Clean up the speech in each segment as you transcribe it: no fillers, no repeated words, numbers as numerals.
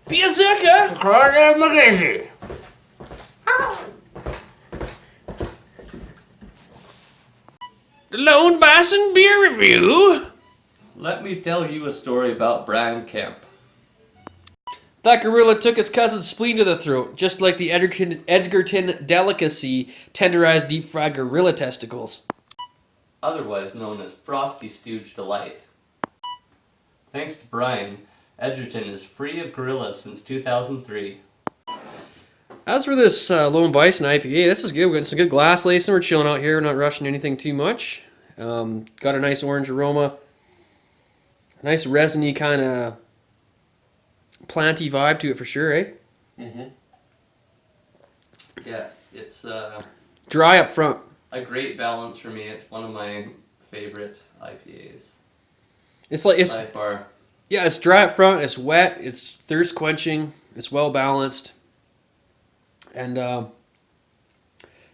Beerzerker! Crawdad McGinty. The Lone Bison Beer Review. Let me tell you a story about Brian Kemp. That gorilla took his cousin's spleen to the throat, just like the Edgerton delicacy, tenderized deep-fried gorilla testicles. Otherwise known as Frosty Stooge Delight. Thanks to Brian, Edgerton is free of gorillas since 2003. As for this Lone Bison IPA, this is good. We got some good glass lacing. We're chilling out here. We're not rushing anything too much. Got a nice orange aroma. Nice resiny kind of planty vibe to it for sure, eh? Mm-hmm. Yeah, it's Dry up front. a great balance for me. It's one of my favorite IPAs. It's like By far. yeah, it's dry up front. It's wet. It's thirst quenching. It's well balanced. And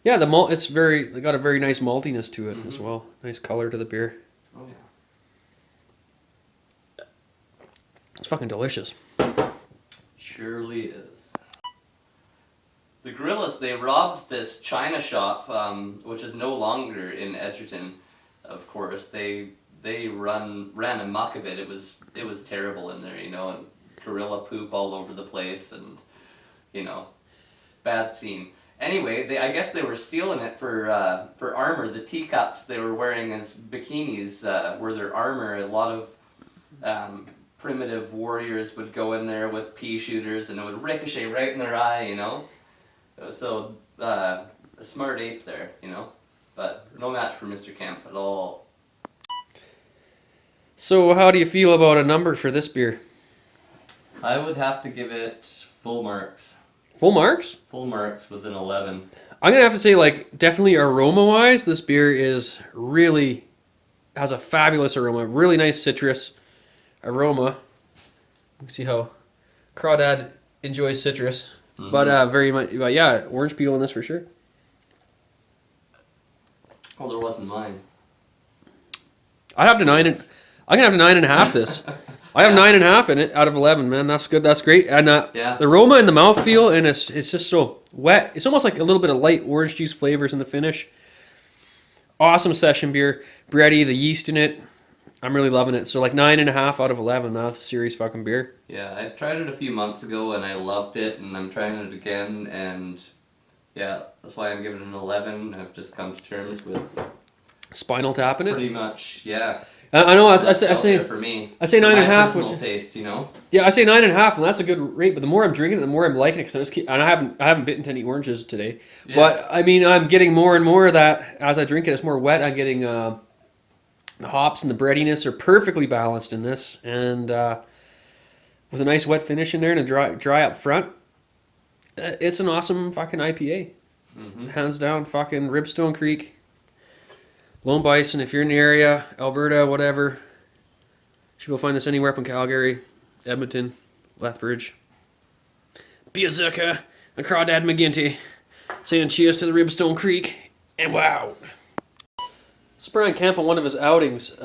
yeah, the malt. They got a very nice maltiness to it as well. Nice color to the beer. Oh yeah. It's fucking delicious. Surely is. The gorillas, they robbed this china shop, which is no longer in Edgerton, of course. They ran amok of it. It was terrible in there, you know, and gorilla poop all over the place, and you know, bad scene. Anyway, I guess they were stealing it for armor. The teacups they were wearing as bikinis were their armor. A lot of primitive warriors would go in there with pea shooters and it would ricochet right in their eye, you know. So a smart ape there, you know, but no match for Mr. Kemp at all. So how do you feel about a number for this beer? I would have to give it full marks. Full marks? Full marks with an 11. I'm gonna have to say, like, definitely aroma-wise, this beer has a fabulous aroma. Really nice citrus aroma. You can see how Crawdad enjoys citrus, but very much, yeah, orange peel in this for sure. Well, there wasn't mine. I can have to 9.5 this. I have 9.5 in it out of 11, man. That's good. That's great. And Yeah. the aroma and the mouthfeel, and it's just so wet. It's almost like a little bit of light orange juice flavors in the finish. Awesome session beer. Bready, the yeast in it. I'm really loving it. So like 9.5 out of 11. That's a serious fucking beer. Yeah, I tried it a few months ago and I loved it, and I'm trying it again, and yeah, that's why I'm giving it an 11. I've just come to terms with Spinal Tap in it. pretty much, yeah. I know. I That's out say there for me. I say For my 9.5, personal which taste, you know. yeah, I say 9.5, and that's a good rate. But the more I'm drinking it, the more I'm liking it. Because I haven't bitten to any oranges today. Yeah. But I mean, I'm getting more and more of that as I drink it. It's more wet. I'm getting the hops and the breadiness are perfectly balanced in this, and with a nice wet finish in there and a dry up front. It's an awesome fucking IPA. Hands down, fucking Ribstone Creek. Lone Bison, if you're in the area, Alberta, whatever, you should be able to find this anywhere up in Calgary, Edmonton, Lethbridge. Beerzerker and Crawdad McGinty saying cheers to the Ribstone Creek, and wow. So Brian Kemp on one of his outings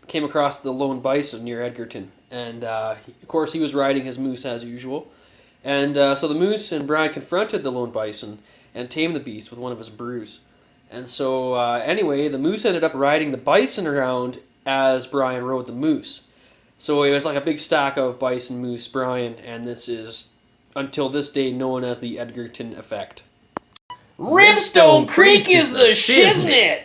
came across the Lone Bison near Edgerton, and of course he was riding his moose as usual. And so the moose and Brian confronted the Lone Bison and tamed the beast with one of his brews. And so, anyway, the moose ended up riding the bison around as Brian rode the moose. So it was like a big stack of bison, moose, Brian, and this is, until this day, known as the Edgerton effect. Ribstone Creek is the shiznit.